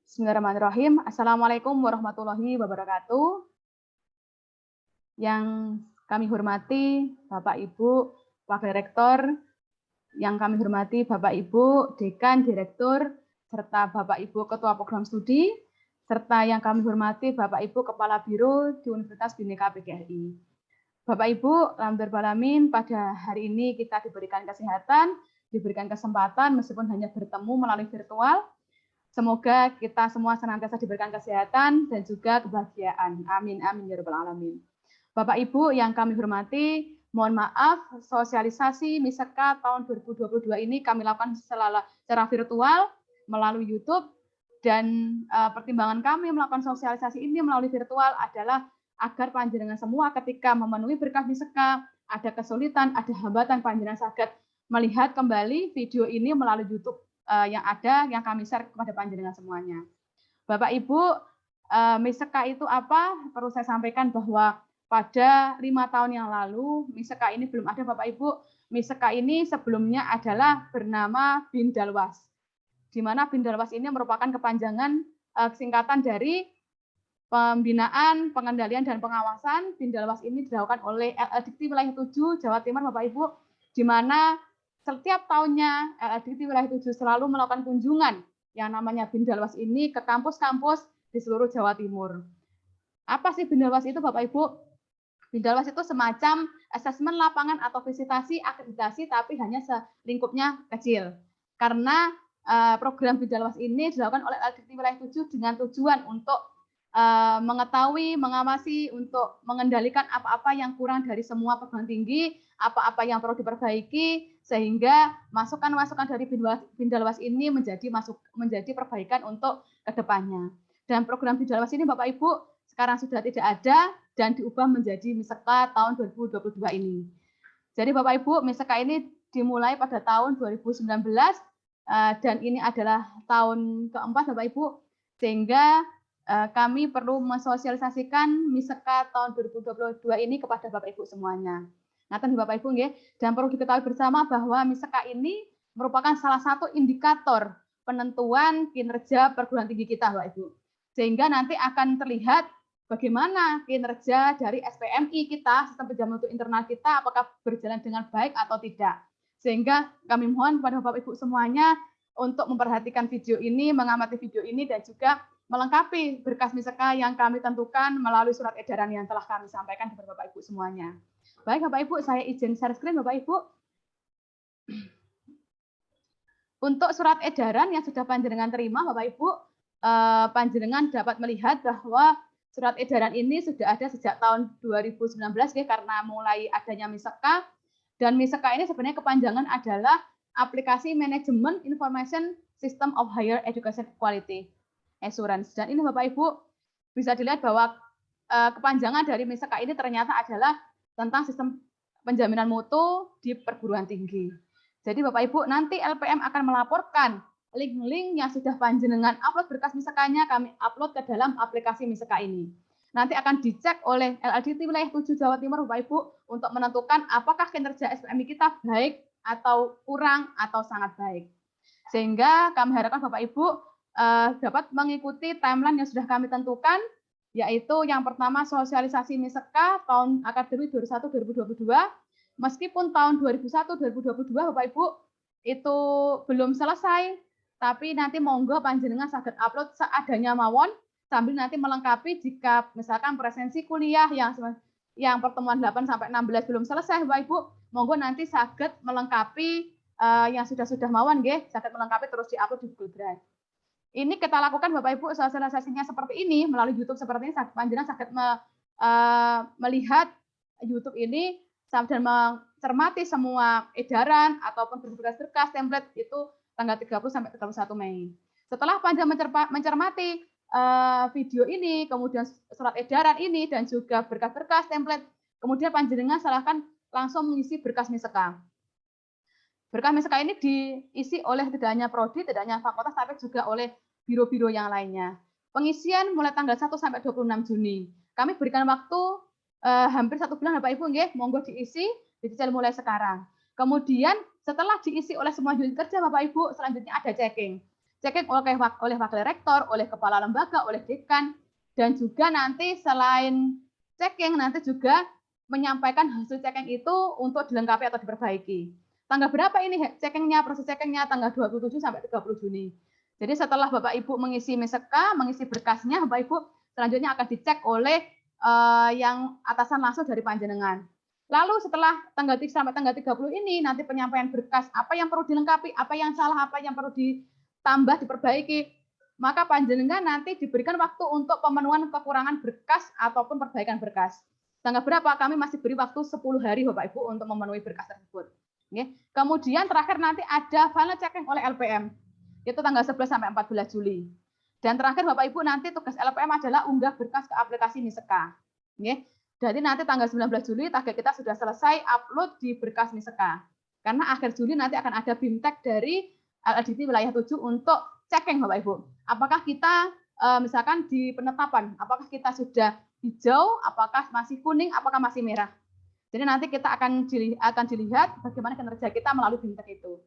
Bismillahirrahmanirrahim. Assalamualaikum warahmatullahi wabarakatuh. Yang kami hormati Bapak Ibu Wakil Rektor, yang kami hormati Bapak Ibu Dekan, Direktur, serta Bapak Ibu Ketua Program Studi, serta yang kami hormati Bapak Ibu Kepala Biro di Universitas Bhinneka PGRI. Bapak Ibu, alhamdulillah alamin, pada hari ini kita diberikan kesehatan, diberikan kesempatan meskipun hanya bertemu melalui virtual. Semoga kita semua senantiasa diberikan kesehatan dan juga kebahagiaan. Amin, amin, ya rabbal alamin. Bapak Ibu yang kami hormati, mohon maaf, sosialisasi MISEKA tahun 2022 ini kami lakukan secara virtual melalui YouTube, dan pertimbangan kami melakukan sosialisasi ini melalui virtual adalah agar panjenengan semua ketika memenuhi berkas MISEKA, ada kesulitan, ada hambatan, panjenengan saged melihat kembali video ini melalui YouTube yang kami share kepada panjenengan semuanya. Bapak Ibu, MISEKA itu apa? Perlu saya sampaikan bahwa pada 5 tahun yang lalu MISEKA ini belum ada, Bapak Ibu. MISEKA ini sebelumnya adalah bernama BINDALWAS, di mana BINDALWAS ini merupakan kepanjangan singkatan dari Pembinaan, Pengendalian, dan Pengawasan. BINDALWAS ini dilakukan oleh LLDikti Wilayah 7 Jawa Timur, Bapak Ibu, di mana setiap tahunnya LLDikti Wilayah 7 selalu melakukan kunjungan yang namanya BINDALWAS ini ke kampus-kampus di seluruh Jawa Timur. Apa sih BINDALWAS itu, Bapak Ibu? BINDALWAS itu semacam asesmen lapangan atau visitasi akreditasi, tapi hanya selingkupnya kecil. Karena program BINDALWAS ini dilakukan oleh LLDikti Wilayah 7 dengan tujuan untuk mengetahui, mengawasi, untuk mengendalikan apa-apa yang kurang dari semua perguruan tinggi, apa-apa yang perlu diperbaiki, sehingga masukan-masukan dari BINDALWAS ini menjadi perbaikan untuk kedepannya. Dan program BINDALWAS ini, Bapak Ibu, sekarang sudah tidak ada dan diubah menjadi MISEKA tahun 2022 ini. Jadi Bapak Ibu, MISEKA ini dimulai pada tahun 2019 dan ini adalah tahun keempat, Bapak Ibu, sehingga kami perlu mensosialisasikan MISEKA tahun 2022 ini kepada Bapak Ibu semuanya. Ngaten Bapak Ibu nggih, dan perlu diketahui bersama bahwa MISEKA ini merupakan salah satu indikator penentuan kinerja perguruan tinggi kita, Bapak Ibu. Sehingga nanti akan terlihat bagaimana kinerja dari SPMI kita, sistem penjamin mutu internal kita, apakah berjalan dengan baik atau tidak. Sehingga kami mohon kepada Bapak Ibu semuanya untuk memperhatikan video ini, mengamati video ini, dan juga melengkapi berkas MISEKA yang kami tentukan melalui surat edaran yang telah kami sampaikan kepada Bapak Ibu semuanya. Baik Bapak Ibu, saya izin share screen Bapak Ibu. Untuk surat edaran yang sudah panjenengan terima Bapak Ibu, panjenengan dapat melihat bahwa surat edaran ini sudah ada sejak tahun 2019 ya, karena mulai adanya MISEKA, dan MISEKA ini sebenarnya kepanjangan adalah Aplikasi Manajemen Information System of Higher Education Quality Assurance. Dan ini Bapak Ibu bisa dilihat bahwa kepanjangan dari MISEKA ini ternyata adalah tentang sistem penjaminan mutu di perguruan tinggi. Jadi Bapak Ibu, nanti LPM akan melaporkan link-link yang sudah panjenengan upload berkas MISEKA-nya, kami upload ke dalam aplikasi MISEKA ini. Nanti akan dicek oleh LLDikti Wilayah 7 Jawa Timur Bapak Ibu untuk menentukan apakah kinerja SPMI kita baik atau kurang atau sangat baik. Sehingga kami harapkan Bapak Ibu dapat mengikuti timeline yang sudah kami tentukan, yaitu yang pertama sosialisasi MISEKA tahun akademik 2021-2022. Meskipun tahun 2001-2022 Bapak Ibu itu belum selesai, tapi nanti monggo panjenengan saged upload seadanya mawon, sambil nanti melengkapi jika misalkan presensi kuliah yang pertemuan 8 sampai 16 belum selesai Bapak Ibu, monggo nanti saged melengkapi yang sudah mawon nggih, saged melengkapi terus diupload di Google Drive. Ini kita lakukan Bapak Ibu sosialisasinya seperti ini melalui YouTube seperti ini, panjenengan saged melihat YouTube ini dan mencermati semua edaran ataupun berkas-berkas template itu tanggal 30 sampai 31 Mei. Setelah panjenengan mencermati video ini, kemudian surat edaran ini dan juga berkas-berkas template, kemudian panjenengan silahkan langsung mengisi berkas MISEKA. Berkas MISEKA ini diisi oleh tidak hanya prodi, tidak hanya fakultas, tapi juga oleh biro-biro yang lainnya. Pengisian mulai tanggal 1 sampai 26 Juni. Kami berikan waktu hampir 1 bulan Bapak Ibu nggih, monggo diisi, dicicil mulai sekarang. Kemudian setelah diisi oleh semua unit kerja Bapak Ibu, selanjutnya ada checking. checking oleh wakil rektor, oleh kepala lembaga, oleh dekan, dan juga nanti selain checking nanti juga menyampaikan hasil checking itu untuk dilengkapi atau diperbaiki. Tanggal berapa ini checkingnya, proses checkingnya tanggal 27 sampai 30 Juni. Jadi setelah Bapak Ibu mengisi MISEKA, mengisi berkasnya, Bapak Ibu selanjutnya akan dicek oleh yang atasan langsung dari panjenengan. Lalu setelah tanggal 3 sampai tanggal 30 ini nanti penyampaian berkas, apa yang perlu dilengkapi, apa yang salah, apa yang perlu ditambah, diperbaiki, maka panjenengan nanti diberikan waktu untuk pemenuhan kekurangan berkas ataupun perbaikan berkas. Tanggal berapa? Kami masih beri waktu 10 hari Bapak Ibu untuk memenuhi berkas tersebut. Kemudian terakhir nanti ada final checking oleh LPM. Itu tanggal 11 sampai 14 Juli. Dan terakhir Bapak Ibu nanti tugas LPM adalah unggah berkas ke aplikasi MISEKA. Jadi nanti tanggal 19 Juli target kita sudah selesai upload di berkas MISEKA. Karena akhir Juli nanti akan ada BIMTEK dari LLDT wilayah 7 untuk checking Bapak Ibu. Apakah kita misalkan di penetapan, apakah kita sudah hijau, apakah masih kuning, apakah masih merah. Jadi nanti kita akan dilihat bagaimana kinerja kita melalui BIMTEK itu.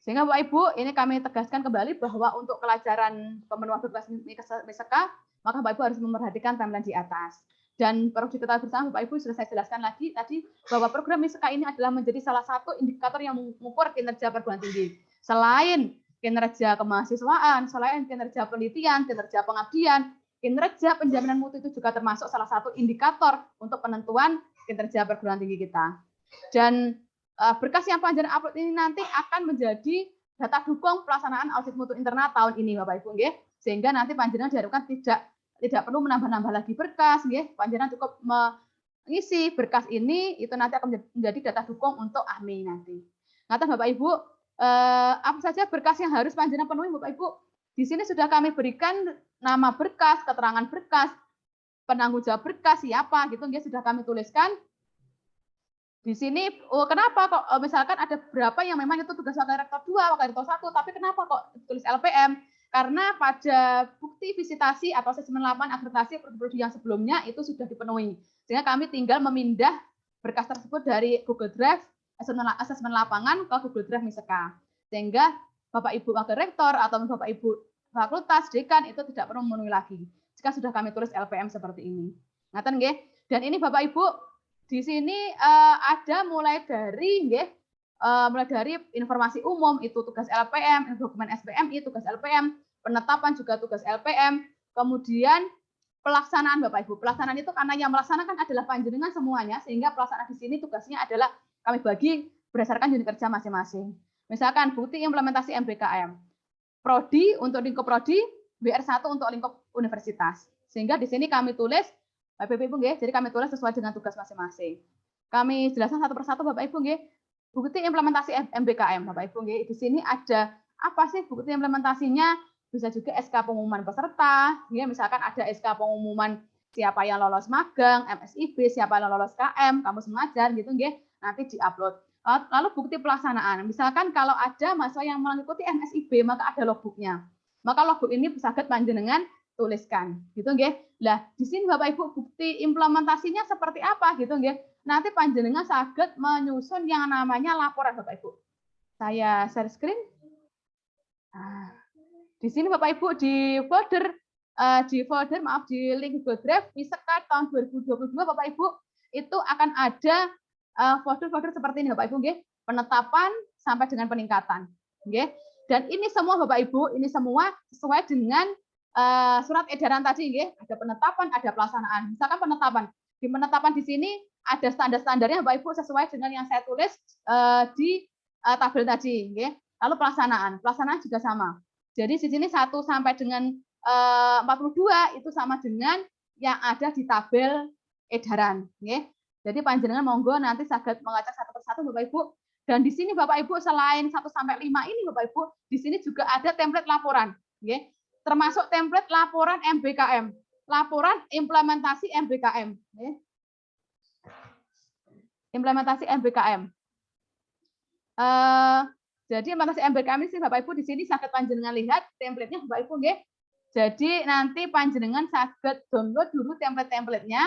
Sehingga Bapak Ibu, ini kami tegaskan kembali bahwa untuk kelancaran pemenuhan berkas MISEKA, maka Bapak Ibu harus memperhatikan timeline di atas. Dan perlu diketahui bersama Bapak Ibu, sudah saya jelaskan lagi tadi bahwa program MISEKA ini adalah menjadi salah satu indikator yang mengukur kinerja perguruan tinggi. Selain kinerja kemahasiswaan, selain kinerja penelitian, kinerja pengabdian, kinerja penjaminan mutu itu juga termasuk salah satu indikator untuk penentuan kinerja perguruan tinggi kita. Dan berkas yang panjenengan upload ini nanti akan menjadi data dukung pelaksanaan audit mutu internal tahun ini Bapak Ibu, sehingga nanti panjenengan diharapkan tidak perlu menambah-nambah lagi berkas, panjenengan cukup mengisi berkas ini, itu nanti akan menjadi data dukung untuk AHMI nanti. Ngaten Bapak Ibu, apa saja berkas yang harus panjenengan penuhi Bapak Ibu? Di sini sudah kami berikan nama berkas, keterangan berkas, penanggung jawab berkas siapa gitu, sudah kami tuliskan. Di sini, kenapa kok misalkan ada berapa yang memang itu tugas wakil rektor 2, wakil rektor 1, tapi kenapa kok tulis LPM? Karena pada bukti visitasi atau asesmen lapangan akreditasi prodi yang sebelumnya itu sudah dipenuhi. Sehingga kami tinggal memindah berkas tersebut dari Google Drive asesmen lapangan ke Google Drive MISEKA. Sehingga Bapak Ibu wakil rektor atau Bapak Ibu fakultas, dekan itu tidak perlu memenuhi lagi. Jika sudah kami tulis LPM seperti ini. Ngaten nggih? Dan ini Bapak Ibu di sini ada mulai dari informasi umum itu tugas LPM, dokumen SPMI tugas LPM, penetapan juga tugas LPM, kemudian pelaksanaan Bapak Ibu. Pelaksanaan itu karena yang melaksanakan adalah panjenengan semuanya, sehingga pelaksanaan di sini tugasnya adalah kami bagi berdasarkan unit kerja masing-masing. Misalkan bukti implementasi MBKM. Prodi untuk lingkup prodi, BR1 untuk lingkup universitas. Sehingga di sini kami tulis Bapak Ibu nggih, jadi kami tulis sesuai dengan tugas masing-masing. Kami jelaskan satu persatu Bapak Ibu nggih. Bukti implementasi MBKM Bapak Ibu nggih. Di sini ada apa sih bukti implementasinya? Bisa juga SK pengumuman peserta, ya, misalkan ada SK pengumuman siapa yang lolos magang, MSIB, siapa yang lolos KM, kampus mengajar gitu nggih, nanti diupload. Lalu bukti pelaksanaan, misalkan kalau ada mahasiswa yang mengikuti MSIB maka ada logbooknya. Maka logbook ini bisa panjenengan tuliskan, gitu nggih. Lah, di sini Bapak Ibu bukti implementasinya seperti apa gitu nggih. Nanti panjenengan saged menyusun yang namanya laporan Bapak Ibu. Saya share screen. Di sini Bapak Ibu di folder di link Google Drive MISEKA tahun 2022 Bapak Ibu itu akan ada folder-folder seperti ini Bapak Ibu nggih, penetapan sampai dengan peningkatan nggih. Dan ini semua Bapak Ibu, ini semua sesuai dengan surat edaran tadi nggih, ada penetapan, ada pelaksanaan. Misalkan penetapan. Di penetapan di sini ada standar-standarnya Bapak Ibu sesuai dengan yang saya tulis di tabel tadi nggih. Lalu pelaksanaan juga sama. Jadi di sini 1 sampai dengan 42 itu sama dengan yang ada di tabel edaran. Jadi panjenengan monggo nanti saged mengacak satu persatu Bapak Ibu. Dan di sini Bapak Ibu selain 1 sampai 5 ini Bapak Ibu, di sini juga ada template laporan. Termasuk template laporan MBKM. Laporan implementasi MBKM. Implementasi MBKM. Jadi implementasi MBKM ini Bapak Ibu di sini saged panjenengan lihat template-nya Bapak Ibu nggih. Jadi nanti panjenengan saged download dulu template-templatenya.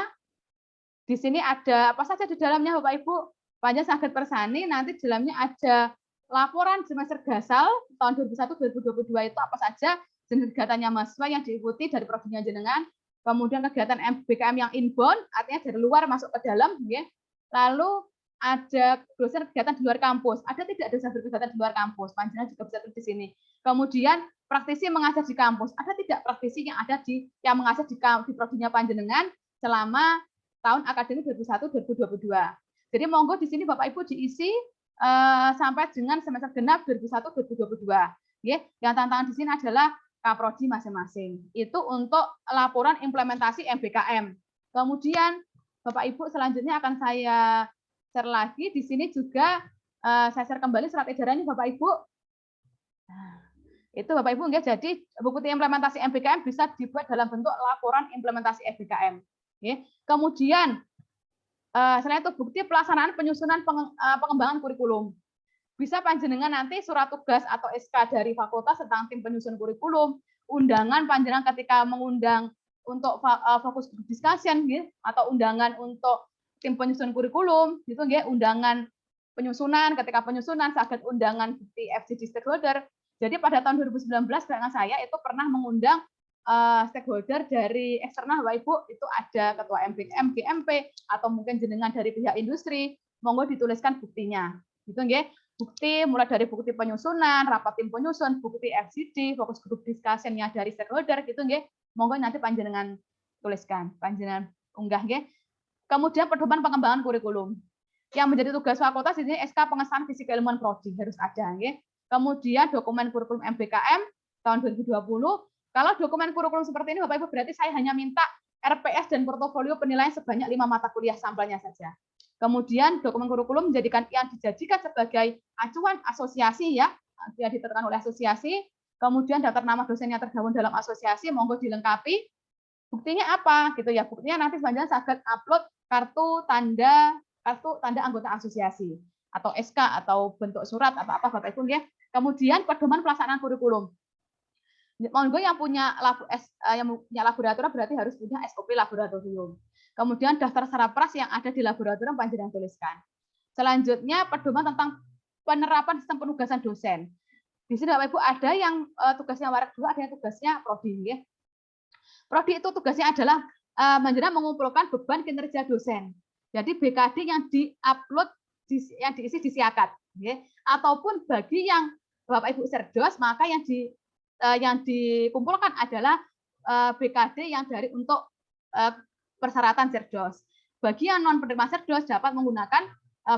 Di sini ada apa saja di dalamnya Bapak Ibu. Panjenengan saged persani nanti di dalamnya ada laporan semester gasal tahun 2021-2022 itu apa saja jenis kegiatannya mahasiswa yang diikuti dari prodinya jenengan, kemudian kegiatan BKM yang inbound, artinya dari luar masuk ke dalam, ya. Lalu ada dosen kegiatan di luar kampus, ada tidak dosen berkegiatan di luar kampus, panjenengan juga bisa tulis di sini. Kemudian praktisi mengajar di kampus, ada tidak praktisi yang ada yang mengajar di prodinya panjenengan selama tahun akademik 2021-2022. Jadi monggo di sini Bapak Ibu diisi sampai dengan semester genap 2021-2022. Yang tantangan di sini adalah kaprodi masing-masing. Itu untuk laporan implementasi MBKM. Kemudian Bapak Ibu selanjutnya akan saya share lagi. Di sini juga saya share kembali surat edarannya Bapak Ibu. Itu Bapak Ibu enggak, jadi bukti implementasi MBKM bisa dibuat dalam bentuk laporan implementasi MBKM. Kemudian selain itu bukti pelaksanaan penyusunan pengembangan kurikulum. Bisa panjenengan nanti surat tugas atau SK dari fakultas tentang tim penyusun kurikulum, undangan panjenengan ketika mengundang untuk fokus discussion atau undangan untuk tim penyusun kurikulum, gitu undangan penyusunan, ketika penyusunan saged undangan bukti FGD stakeholder. Jadi pada tahun 2019 dengan saya itu pernah mengundang stakeholder dari eksternal Bapak Ibu, itu ada ketua MBKM, GMP, atau mungkin jenengan dari pihak industri, monggo dituliskan buktinya. Gitu nggih. Bukti mulai dari bukti penyusunan, rapat tim penyusun, bukti FGD, fokus grup discussion-nya dari stakeholder gitu nggih. Monggo nanti panjenengan tuliskan, panjenengan unggah nggih. Kemudian pedoman pengembangan kurikulum. Yang menjadi tugas fakultas ini SK pengesahan visi keilmuan prodi harus ada nggih. Kemudian dokumen kurikulum MBKM tahun 2020. Kalau dokumen kurikulum seperti ini Bapak Ibu berarti saya hanya minta RPS dan portofolio penilaian sebanyak 5 mata kuliah sampelnya saja. Kemudian dokumen kurikulum yang dijadikan sebagai acuan asosiasi ya, yang ditetapkan oleh asosiasi. Kemudian daftar nama dosen yang tergabung dalam asosiasi monggo dilengkapi. Buktinya apa gitu ya? Buktinya nanti panjenengan saged upload kartu tanda anggota asosiasi atau SK atau bentuk surat atau apa Bapak Ibu ya. Kemudian pedoman pelaksanaan kurikulum. Monggo yang punya laboratorium berarti harus punya SOP laboratorium. Kemudian daftar sarapras yang ada di laboratorium panjenengan tuliskan. Selanjutnya pedoman tentang penerapan sistem penugasan dosen. Di sini Bapak Ibu ada yang tugasnya warak 2, ada yang tugasnya prodi ya. Prodi itu tugasnya adalah panjenengan mengumpulkan beban kinerja dosen. Jadi BKD yang diupload yang diisi di Siakat ya. Ataupun bagi yang Bapak Ibu Serdos maka yang dikumpulkan adalah BKD yang dari untuk persyaratan Serdos. Bagi yang non penerima Serdos dapat menggunakan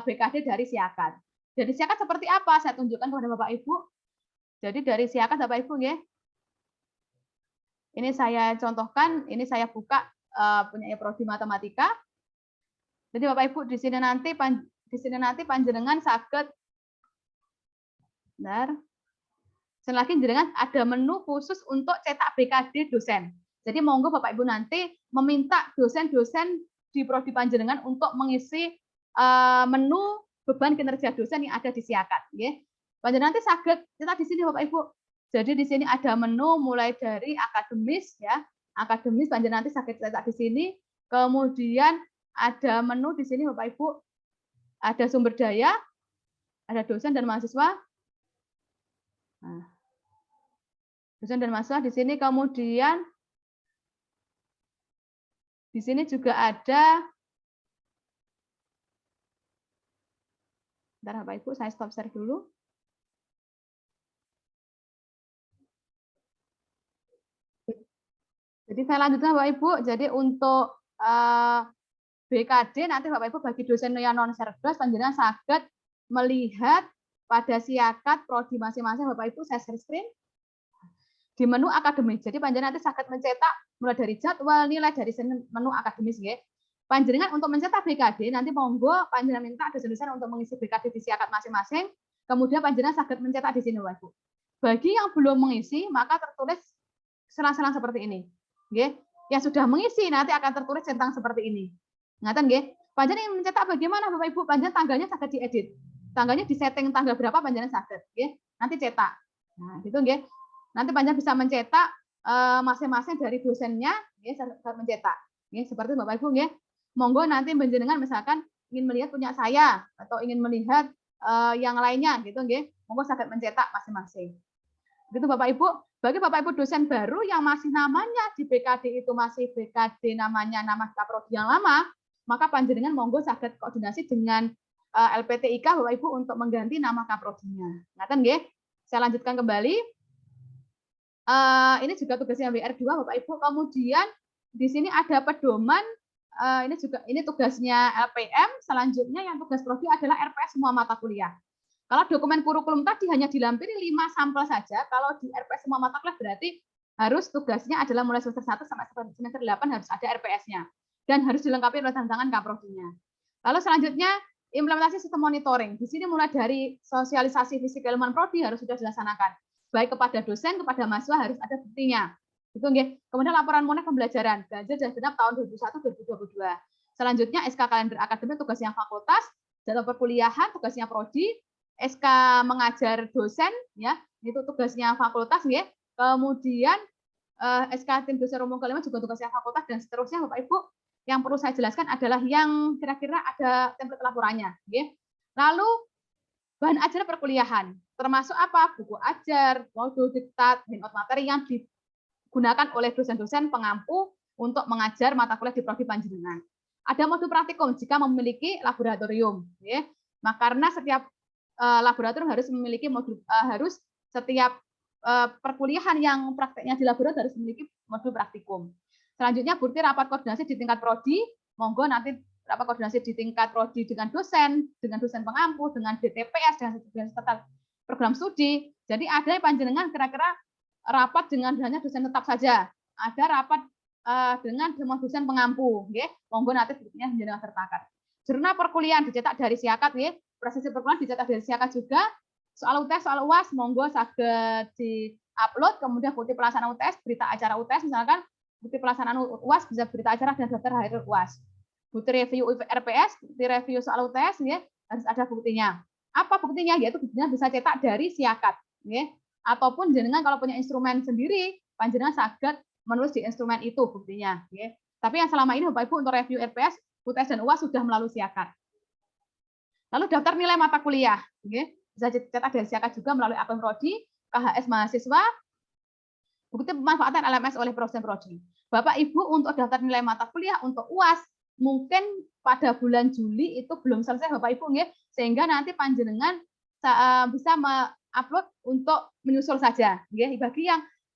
BKD dari Siakat. Jadi Siakat seperti apa? Saya tunjukkan kepada Bapak Ibu. Jadi dari Siakat Bapak Ibu ya. Ini saya contohkan, ini saya buka punya prodi matematika. Jadi Bapak Ibu di sini nanti panjenengan saged lagi jenengan ada menu khusus untuk cetak BKD dosen. Jadi monggo Bapak Ibu nanti meminta dosen-dosen di prodi panjenengan untuk mengisi menu beban kinerja dosen yang ada di Siakat. Panjenengan nanti saged cetak di sini Bapak Ibu. Jadi di sini ada menu mulai dari akademis ya, akademis panjenengan nanti saged cetak di sini. Kemudian ada menu di sini Bapak Ibu, ada sumber daya, ada dosen dan mahasiswa. Nah, dosen dan mahasiswa di sini, kemudian di sini juga ada, bentar Bapak Ibu, saya stop share dulu. Jadi saya lanjutkan Bapak Ibu, jadi untuk BKD nanti Bapak Ibu bagi dosen yang non Serdos panjenengan saged melihat pada Siakat prodi masing-masing Bapak Ibu, saya share screen. Di menu akademis. Jadi panjenengan nanti saged mencetak mulai dari jadwal, nilai dari menu akademis nggih. Panjenengan untuk mencetak BKD nanti monggo panjenengan minta dosen-dosen untuk mengisi BKD di Siakat masing-masing. Kemudian panjenengan saged mencetak di sini Bapak Ibu. Bagi yang belum mengisi maka tertulis selang-selang seperti ini. Nggih. Yang sudah mengisi nanti akan tertulis centang seperti ini. Ngaten nggih. Panjenengan mencetak bagaimana Bapak Ibu? Panjenengan tanggalnya saged diedit. Tanggalnya disetting tanggal berapa panjenengan saged nggih. Nanti cetak. Nah, gitu nggih. Nanti panjenengan bisa mencetak masing-masing dari dosennya nggih saged mencetak. Nggih, seperti Bapak Ibu nggih. Monggo nanti panjenengan misalkan ingin melihat punya saya atau ingin melihat yang lainnya gitu nggih. Monggo saged mencetak masing-masing. Gitu Bapak Ibu. Bagi Bapak Ibu dosen baru yang masih namanya di BKD itu masih BKD namanya nama kaprodi yang lama, maka panjenengan monggo saged koordinasi dengan LPTIK Bapak Ibu untuk mengganti nama kaprodinya. Ngaten nggih? Saya lanjutkan kembali. Ini juga tugasnya WR2 Bapak Ibu. Kemudian di sini ada pedoman, ini tugasnya LPM. Selanjutnya yang tugas prodi adalah RPS semua mata kuliah. Kalau dokumen kurikulum tadi hanya dilampiri 5 sampel saja, kalau di RPS semua mata kuliah berarti harus tugasnya adalah mulai semester 1 sampai semester 8 harus ada RPS-nya dan harus dilengkapi oleh tanda tangan kaprodinya. Lalu selanjutnya implementasi sistem monitoring. Di sini mulai dari sosialisasi visi keilmuan prodi harus sudah dilaksanakan. Baik kepada dosen, kepada mahasiswa harus ada buktinya. Itu nggih. Kemudian laporan monet pembelajaran, ganjil dan genap tahun 2021-2022. Selanjutnya SK kalender akademik tugasnya fakultas, jadwal perkuliahan tugasnya prodi, SK mengajar dosen ya, itu tugasnya fakultas nggih. Kemudian SK tim dosen umum kelima juga tugasnya fakultas dan seterusnya Bapak Ibu. Yang perlu saya jelaskan adalah yang kira-kira ada template laporannya nggih. Lalu bahan ajar perkuliahan, termasuk apa? Buku ajar, modul diktat, handout materi yang digunakan oleh dosen-dosen pengampu untuk mengajar mata kuliah di prodi panjenengan. Ada modul praktikum jika memiliki laboratorium, ya. Nah, karena setiap laboratorium harus memiliki modul setiap perkuliahan yang prakteknya di laboratorium harus memiliki modul praktikum. Selanjutnya bukti rapat koordinasi di tingkat prodi, monggo nanti rapat koordinasi di tingkat prodi dengan dosen pengampu, dengan DTPS, dengan serta program studi. Jadi ada panjenengan kira-kira rapat dengan hanya dosen tetap saja, ada rapat dengan dosen pengampu, nggih. Monggo nanti buktinya jenengan sertakan. Jurnal perkuliahan dicetak dari siakat, nggih. Prosesi perkuliahan dicetak dari siakat juga. Soal UTS, soal UAS, monggo saged di-upload, kemudian bukti pelaksanaan UTS, berita acara UTS misalkan, bukti pelaksanaan UAS bisa berita acara dan daftar hadir UAS. Bukti review RPS, bukti review soal UTS, ya, harus ada buktinya. Apa buktinya? Yaitu buktinya bisa cetak dari siakat, ya. Ataupun jenengan kalau punya instrumen sendiri, panjenengan saged menulis di instrumen itu buktinya, ya. Tapi yang selama ini Bapak Ibu untuk review RPS, UTS dan UAS sudah melalui siakat. Lalu daftar nilai mata kuliah, ya. Bisa cetak dari siakat juga melalui akun prodi, KHS mahasiswa, bukti pemanfaatan LMS oleh dosen prodi. Bapak Ibu untuk daftar nilai mata kuliah untuk UAS mungkin pada bulan Juli itu belum selesai Bapak Ibu nggih, sehingga nanti panjenengan bisa upload untuk menyusul saja nggih.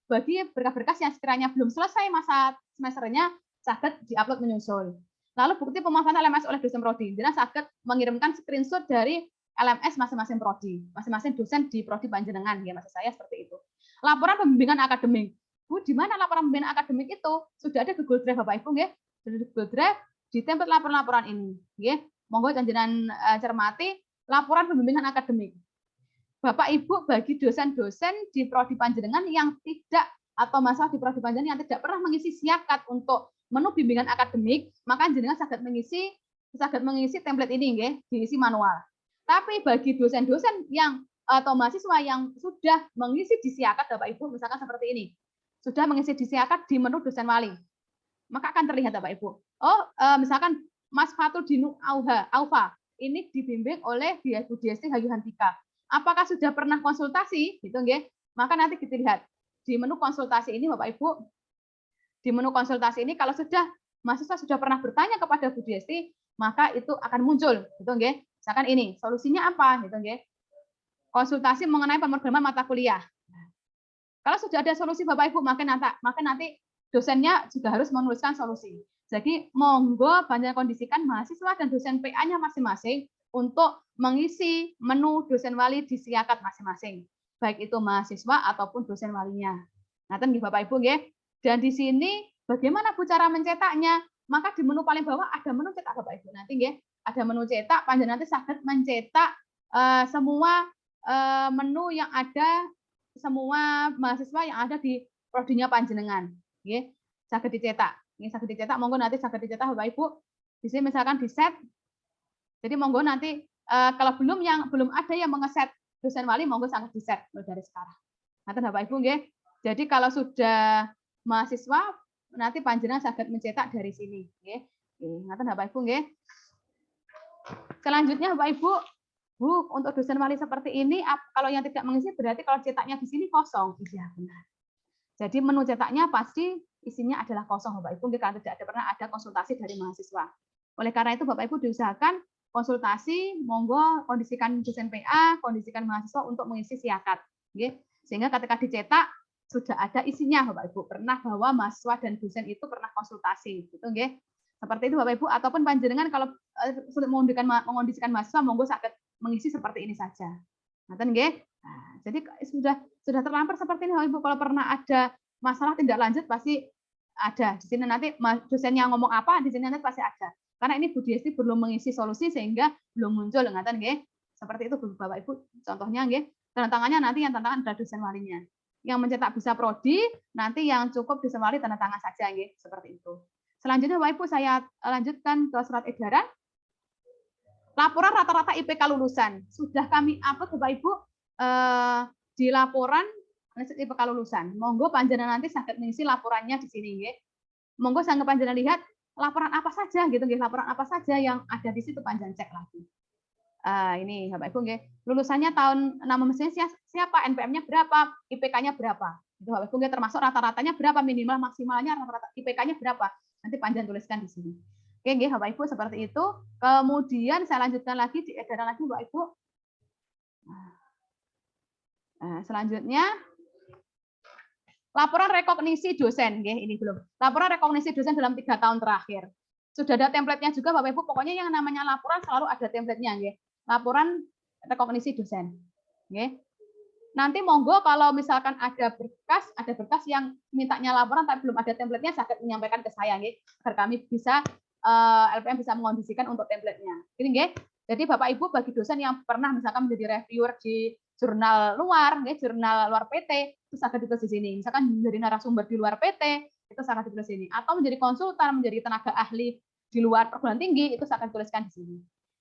Bagi berkas-berkas yang sekiranya belum selesai masa semesternya saged diupload menyusul. Lalu bukti pemanfaatan LMS oleh dosen prodi. Jenengan saged mengirimkan screenshot dari LMS masing-masing prodi, masing-masing dosen di prodi panjenengan ya, maksud saya seperti itu. Laporan pembimbingan akademik. Bu, di mana laporan pembimbingan akademik itu? Sudah ada Google Drive Bapak Ibu nggih? Sudah di Google Drive di template laporan-laporan ini, nggih. Monggo panjenengan cermati laporan pembimbingan akademik. Bapak Ibu bagi dosen-dosen di prodi panjenengan yang tidak atau mahasiswa di prodi panjenengan yang tidak pernah mengisi siakat untuk menu bimbingan akademik, maka jenengan saged mengisi template ini nggih, diisi manual. Tapi bagi dosen-dosen yang atau mahasiswa yang sudah mengisi di siakat Bapak Ibu, misalkan seperti ini, sudah mengisi di siakat di menu dosen wali, maka akan terlihat Bapak Ibu. Misalkan Mas Fatul Dinu Aufa, ini dibimbing oleh Bu Diesti Hayuhantika. Apakah sudah pernah konsultasi? Gitu nggih. Maka nanti kita lihat di menu konsultasi ini Bapak Ibu, di menu konsultasi ini kalau sudah mahasiswa sudah pernah bertanya kepada Bu Diesti, maka itu akan muncul, gitu nggih. Misalkan ini, solusinya apa? Gitu nggih. Konsultasi mengenai pemrograman mata kuliah. Kalau sudah ada solusi Bapak Ibu, maka nanti dosennya juga harus menuliskan solusi. Jadi monggo panjenengan kondisikan mahasiswa dan dosen PA-nya masing-masing untuk mengisi menu dosen wali di siakat masing-masing, baik itu mahasiswa ataupun dosen walinya. Ngaten nggih Bapak Ibu nggih. Dan di sini bagaimana Bu cara mencetaknya? Maka di menu paling bawah ada menu cetak Bapak Ibu. Nanti nggih, ada menu cetak, panjenengan nanti saged mencetak semua menu yang ada, semua mahasiswa yang ada di prodinya panjenengan, nggih. Saged dicetak. Nggih, saged dicetak, monggo nanti saged dicetak Bapak Ibu. Di sini misalkan di set. Jadi monggo nanti kalau belum ada yang mengeset dosen wali, monggo saged di set dari sekarang. Ngaten Bapak Ibu nggih. Jadi kalau sudah mahasiswa nanti panjenengan saged mencetak dari sini, nggih. Ngaten Bapak Ibu nggih. Selanjutnya Bapak Ibu, Bu, untuk dosen wali seperti ini, kalau yang tidak mengisi berarti kalau cetaknya di sini kosong. Iya, benar. Jadi menu cetaknya pasti isinya adalah kosong, Bapak Ibu, karena tidak pernah ada konsultasi dari mahasiswa. Oleh karena itu, Bapak Ibu diusahakan konsultasi, monggo kondisikan dosen PA, kondisikan mahasiswa untuk mengisi siakat. Sehingga ketika dicetak, sudah ada isinya, Bapak Ibu. Pernah bahwa mahasiswa dan dosen itu pernah konsultasi. Gitu, seperti itu, Bapak Ibu. Ataupun panjenengan kalau sulit mengondisikan mahasiswa, monggo sakit mengisi seperti ini saja. Nah, jadi sudah terlampir seperti ini, Bapak Ibu. Kalau pernah ada masalah tindak lanjut pasti ada. Di sini nanti dosennya ngomong apa, di sini nanti pasti ada. Karena ini Bu Diesti belum mengisi solusi sehingga belum muncul, ngaten nggih. Seperti itu Bapak Ibu. Contohnya nggih, tanda tangannya nanti yang tanda tangan adalah dosen walinya. Yang mencetak bisa prodi, nanti yang cukup dosen wali tanda tangan saja nggih, seperti itu. Selanjutnya Bapak Ibu saya lanjutkan ke surat edaran. Laporan rata-rata IPK lulusan. Sudah kami upload Bapak Ibu di laporan IPK lulusan. Monggo panjenengan nanti saged mengisi laporannya di sini nggih. Monggo sanggup panjenengan lihat laporan apa saja gitu nggih, laporan apa saja yang ada di situ panjenengan cek lagi. Ini Bapak Ibu nggih. Lulusannya tahun nama mesinnya siapa, NPM-nya berapa, IPK-nya berapa. Itu Bapak Ibu nggih, termasuk rata-ratanya berapa, minimal maksimalnya rata-rata IPK-nya berapa. Nanti panjenengan tuliskan di sini. Oke nggih Bapak Ibu, seperti itu. Kemudian saya lanjutkan lagi di edaran lagi Bapak Ibu. Selanjutnya laporan rekognisi dosen, ini belum. Laporan rekognisi dosen dalam 3 tahun terakhir. Sudah ada template-nya juga Bapak Ibu. Pokoknya yang namanya laporan selalu ada template-nya, laporan rekognisi dosen. Nanti monggo kalau misalkan ada berkas yang mintanya laporan tapi belum ada template-nya, saya akan menyampaikan ke saya, agar kami bisa LPM bisa mengondisikan untuk template-nya. Jadi Bapak Ibu bagi dosen yang pernah misalkan menjadi reviewer di jurnal luar, jurnal luar PT, itu sangat ditulis di sini. Misalkan menjadi narasumber di luar PT, itu sangat ditulis di sini. Atau menjadi konsultan, menjadi tenaga ahli di luar perguruan tinggi, itu sangat dituliskan di sini.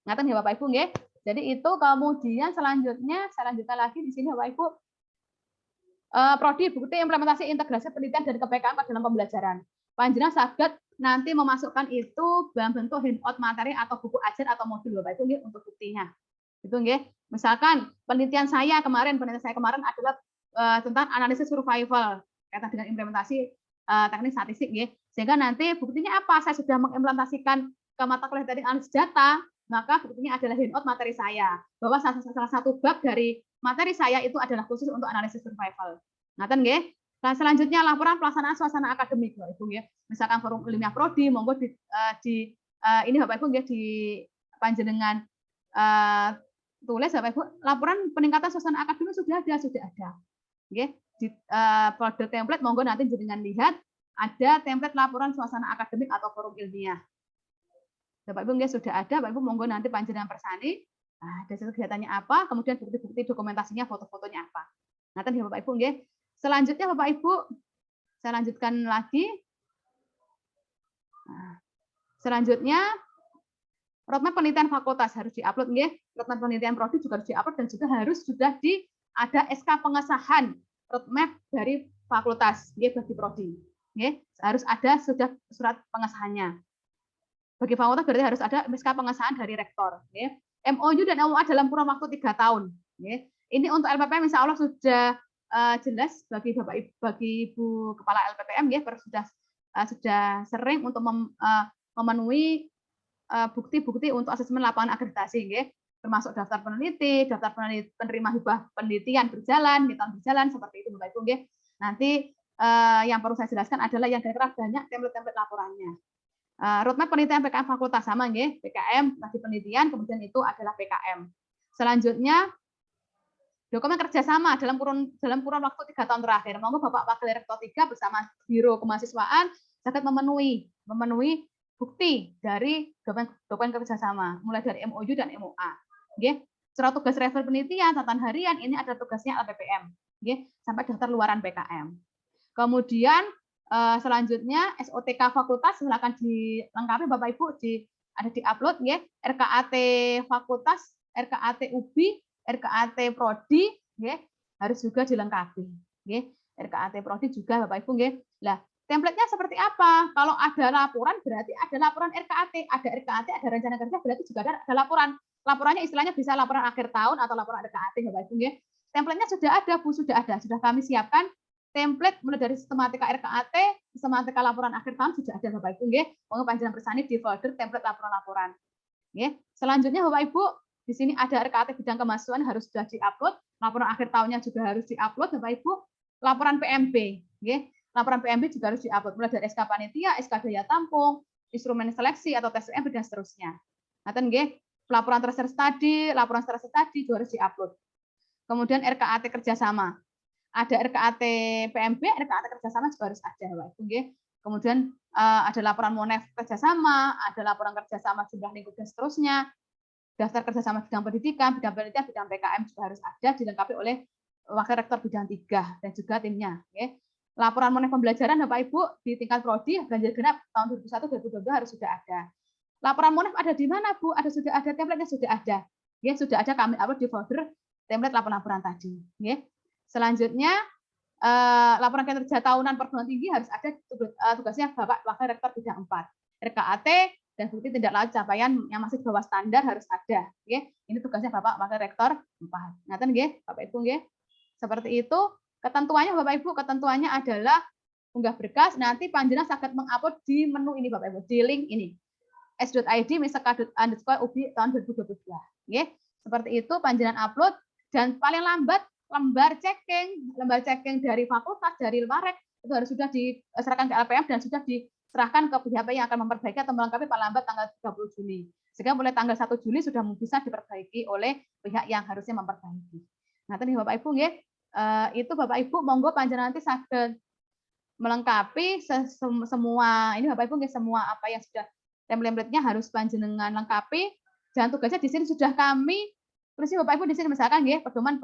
Ngaten ya Bapak Ibu, nggih. Jadi itu kemudian selanjutnya saya lanjutkan lagi di sini Bapak Ibu. Prodi bukti implementasi integrasi penelitian dan KPKM dalam pembelajaran. Panjenengan saged nanti memasukkan itu dalam bentuk handout materi atau buku ajar atau modul Bapak Ibu untuk buktinya. Itu nggih. Misalkan penelitian saya kemarin adalah tentang analisis survival kaitan dengan implementasi teknik statistik nggih. Sehingga nanti buktinya apa? Saya sudah mengimplementasikan ke mata kuliah teknik analisis data, maka buktinya adalah handout materi saya. Bahwa salah satu bab dari materi saya itu adalah khusus untuk analisis survival. Ngaten nggih? Nah, selanjutnya laporan pelaksanaan suasana akademik Bapak Ibu nggih. Misalkan forum ilmiah prodi monggo ini Bapak Ibu nggih di panjenengan tulis Bapak Ibu, laporan peningkatan suasana akademik sudah ada. Nggih. Di folder template monggo nanti jenengan lihat ada template laporan suasana akademik atau forum ilmiah. Bapak Ibu nggih sudah ada, Bapak Ibu monggo nanti panjenengan persani. Nah, dari situ kegiatannya apa, kemudian bukti-bukti dokumentasinya, foto-fotonya apa. Ngaten ya Bapak Ibu nggih. Selanjutnya Bapak Ibu, saya lanjutkan lagi. Selanjutnya roadmap penelitian fakultas harus diupload nggih. Roadmap penelitian prodi juga harus diupload dan juga harus sudah ada SK pengesahan roadmap dari fakultas nggih bagi prodi. Nggih, harus ada sudah surat pengesahannya. Bagi fakultas berarti harus ada SK pengesahan dari rektor nggih. MOU dan MOA dalam kurun waktu 3 tahun nggih. Ini untuk LPPM insya Allah sudah jelas bagi Bapak Ibu, bagi Ibu Kepala LPPM nggih, sudah sering untuk memenuhi bukti-bukti untuk asesmen lapangan akreditasi nggih, termasuk daftar peneliti, daftar penerima hibah penelitian berjalan, seperti itu Bapak Ibu nggih. Nanti yang perlu saya jelaskan adalah yang kira-kira banyak template-template laporannya. Roadmap penelitian PKM fakultas sama nggih, PKM tadi penelitian, kemudian itu adalah PKM. Selanjutnya dokumen kerjasama dalam kurun waktu 3 tahun terakhir. Monggo Bapak Wakil Rektor 3 bersama Biro Kemahasiswaan dapat memenuhi bukti dari dokumen kerjasama, mulai dari MOU dan MOA. Nggih. Surat tugas refer penelitian, catatan harian, ini ada tugasnya LPPM. Nggih, sampai daftar luaran PKM. Kemudian selanjutnya SOTK fakultas silakan dilengkapi Bapak Ibu ada di-upload nggih, RKAT fakultas, RKAT UBI, RKAT prodi nggih, harus juga dilengkapi nggih. RKAT prodi juga Bapak Ibu nggih. Lah, template-nya seperti apa? Kalau ada laporan berarti ada laporan RKAT, ada RKAT, ada rencana kerja berarti juga ada laporan. laporannya istilahnya bisa laporan akhir tahun atau laporan RKAT Bapak Ibu nggih. Template-nya sudah ada Bu, sudah ada. Sudah kami siapkan template mulai dari sistematika RKAT, sistematika laporan akhir tahun sudah ada Bapak Ibu nggih. Monggo panjenengan persani di folder template laporan-laporan. Nggih. Selanjutnya Bapak Ibu, di sini ada RKAT bidang kemahasiswaan harus sudah diupload, laporan akhir tahunnya juga harus diupload Bapak Ibu. Laporan PMP, nggih. Laporan PMP juga harus diupload mulai dari SK panitia, SK daya tampung, instrumen seleksi atau tes PMP dan seterusnya. Ngaten nggih, laporan tracer study, laporan tracer study juga harus diupload. Kemudian RKAT kerjasama. Ada RKAT PMP, RKAT kerjasama juga harus ada, Bapak Ibu nggih. Kemudian ada laporan monef kerjasama, ada laporan kerjasama jumlah lingkup dan seterusnya. Daftar kerjasama bidang pendidikan, bidang penelitian, bidang PKM juga harus ada, dilengkapi oleh wakil rektor bidang 3 dan juga timnya. Oke. Laporan monef pembelajaran Bapak Ibu di tingkat prodi ganjil genap tahun 2021-2022 harus sudah ada. Laporan monef ada di mana Bu? Ada sudah ada, template-nya sudah ada. Ya, sudah ada kami upload di folder template laporan-laporan tadi. Ya. Selanjutnya laporan kinerja tahunan perguruan tinggi harus ada tugasnya Bapak Wakil Rektor bidang 4. RKAT dan bukti tindak lanjut capaian yang masih di bawah standar harus ada. Ya. Ini tugasnya Bapak Wakil Rektor 4. Ngaten nggih, Bapak Ibu nggih. Seperti itu. Ketentuannya Bapak Ibu, ketentuannya adalah unggah berkas, nanti panjenengan saged mengupload di menu ini Bapak Ibu, di link ini. s.id miseka_ubi tahun 2022. Nggih. Seperti itu panjenengan upload dan paling lambat lembar checking dari fakultas, dari Warek itu harus sudah diserahkan ke LPM dan sudah diserahkan ke pihak yang akan memperbaiki atau melengkapi paling lambat tanggal 30 Juli. Sehingga mulai tanggal 1 Juli sudah bisa diperbaiki oleh pihak yang harusnya memperbaiki. Nah, tadi Bapak Ibu nggih, itu Bapak Ibu monggo panjenengan nanti saged melengkapi semua ini Bapak Ibu nggih, semua apa yang sudah template-nya harus panjenengan lengkapi dan tugasnya di sini sudah kami tulis Bapak Ibu di sini misalkan nggih pedoman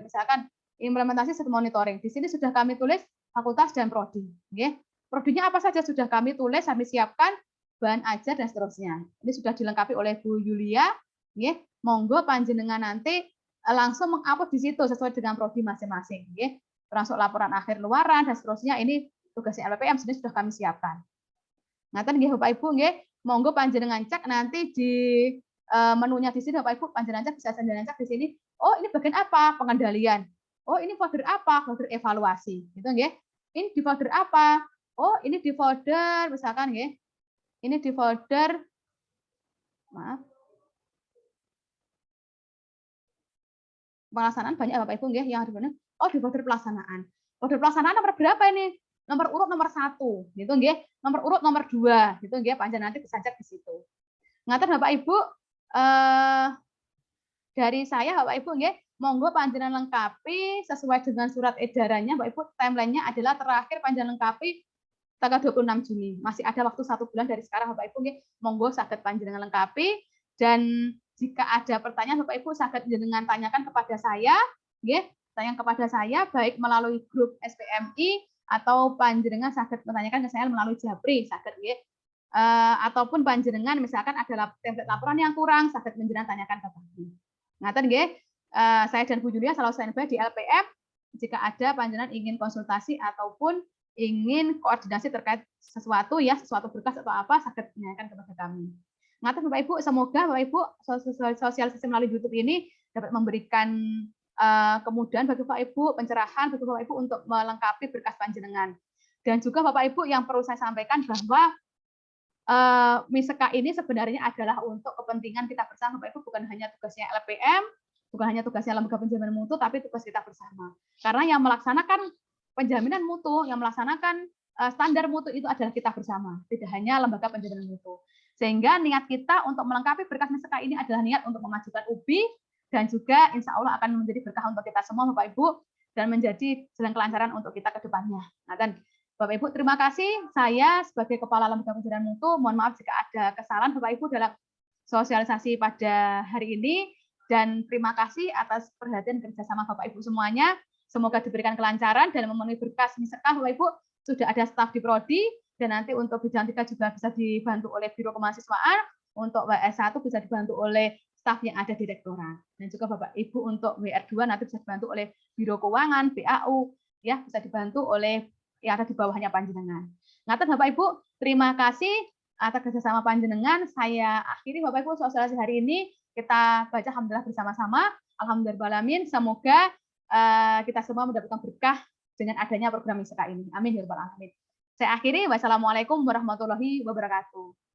misalkan implementasi sistem monitoring. Di sini sudah kami tulis fakultas dan prodi nggih. Prodinya apa saja sudah kami tulis, kami siapkan bahan ajar dan seterusnya. Ini sudah dilengkapi oleh Bu Yulia nggih. Monggo panjenengan nanti langsung mengupload di situ sesuai dengan prodi masing-masing nggih. Termasuk laporan akhir luaran dan seterusnya, ini tugasnya LPM sini sudah kami siapkan. Ngaten nggih Bapak Ibu nggih, monggo panjenengan cek nanti di menunya di sini Bapak Ibu panjenengan cek bisa panjenengan cek di sini. Oh, ini bagian apa? Pengendalian. Oh, ini folder apa? Folder evaluasi. Gitu nggih. Ini di folder apa? Oh, ini di folder misalkan nggih. Ini di folder maaf. Pelaksanaan banyak Bapak Ibu nggih yang ada di mana? Oh, di folder pelaksanaan. Folder pelaksanaan nomor berapa ini? Nomor urut nomor 1, gitu nggih. Nomor urut nomor 2, gitu nggih. Panjenengan nanti bisa cek di situ. Ngaten Bapak Ibu, dari saya Bapak Ibu nggih, monggo panjenengan lengkapi sesuai dengan surat edarannya Bapak Ibu, timeline-nya adalah terakhir panjenengan lengkapi tanggal 26 Juni. Masih ada waktu 1 bulan dari sekarang Bapak Ibu nggih. Monggo saged panjenengan lengkapi dan jika ada pertanyaan Bapak Ibu saged panjenengan tanyakan kepada saya nggih, tanya kepada saya baik melalui grup SPMI atau panjenengan saged menanyakan ke saya melalui Japri saged nggih. Ataupun panjenengan misalkan ada template laporan yang kurang saged panjenengan tanyakan ke kami. Ngaten nggih, saya dan Bu Julia selalu standby di LPM jika ada panjenengan ingin konsultasi ataupun ingin koordinasi terkait sesuatu ya, sesuatu berkas atau apa saged tanyakan kepada kami. Ngaten Bapak Ibu, semoga Bapak Ibu sosialisasi melalui YouTube ini dapat memberikan kemudahan bagi Bapak Ibu, pencerahan bagi Bapak Ibu untuk melengkapi berkas panjenengan. Dan juga Bapak Ibu yang perlu saya sampaikan bahwa Miseka ini sebenarnya adalah untuk kepentingan kita bersama Bapak Ibu, bukan hanya tugasnya LPM, bukan hanya tugasnya lembaga penjaminan mutu, tapi tugas kita bersama. Karena yang melaksanakan penjaminan mutu, yang melaksanakan standar mutu itu adalah kita bersama, tidak hanya lembaga penjaminan mutu. Sehingga niat kita untuk melengkapi berkas Miseka ini adalah niat untuk memajukan UBI dan juga insya Allah akan menjadi berkah untuk kita semua Bapak Ibu dan menjadi jalan kelancaran untuk kita ke depannya. Nah, dan Bapak Ibu, terima kasih. Saya sebagai Kepala Lembaga Penjaminan Mutu, mohon maaf jika ada kesalahan Bapak Ibu dalam sosialisasi pada hari ini. Dan terima kasih atas perhatian kerjasama Bapak Ibu semuanya. Semoga diberikan kelancaran dan memenuhi berkas Miseka Bapak Ibu. Sudah ada staf di Prodi, dan nanti untuk bidang 3 juga bisa dibantu oleh Biro Kemahasiswaan. Untuk WS1 bisa dibantu oleh staf yang ada di Rektorat. Dan juga Bapak Ibu untuk WR2 nanti bisa dibantu oleh Biro Keuangan, BAU, ya bisa dibantu oleh yang ada di bawahnya panjenengan. Ngaten Bapak Ibu, terima kasih atas kerjasama panjenengan. Saya akhiri Bapak Ibu sosialisasi hari ini. kita baca alhamdulillah bersama-sama. Alhamdulillahirrahmanirrahim. Semoga kita semua mendapatkan berkah dengan adanya program ISEKA ini. Amin ya rabbal alamin. Saya akhiri. Wassalamualaikum warahmatullahi wabarakatuh.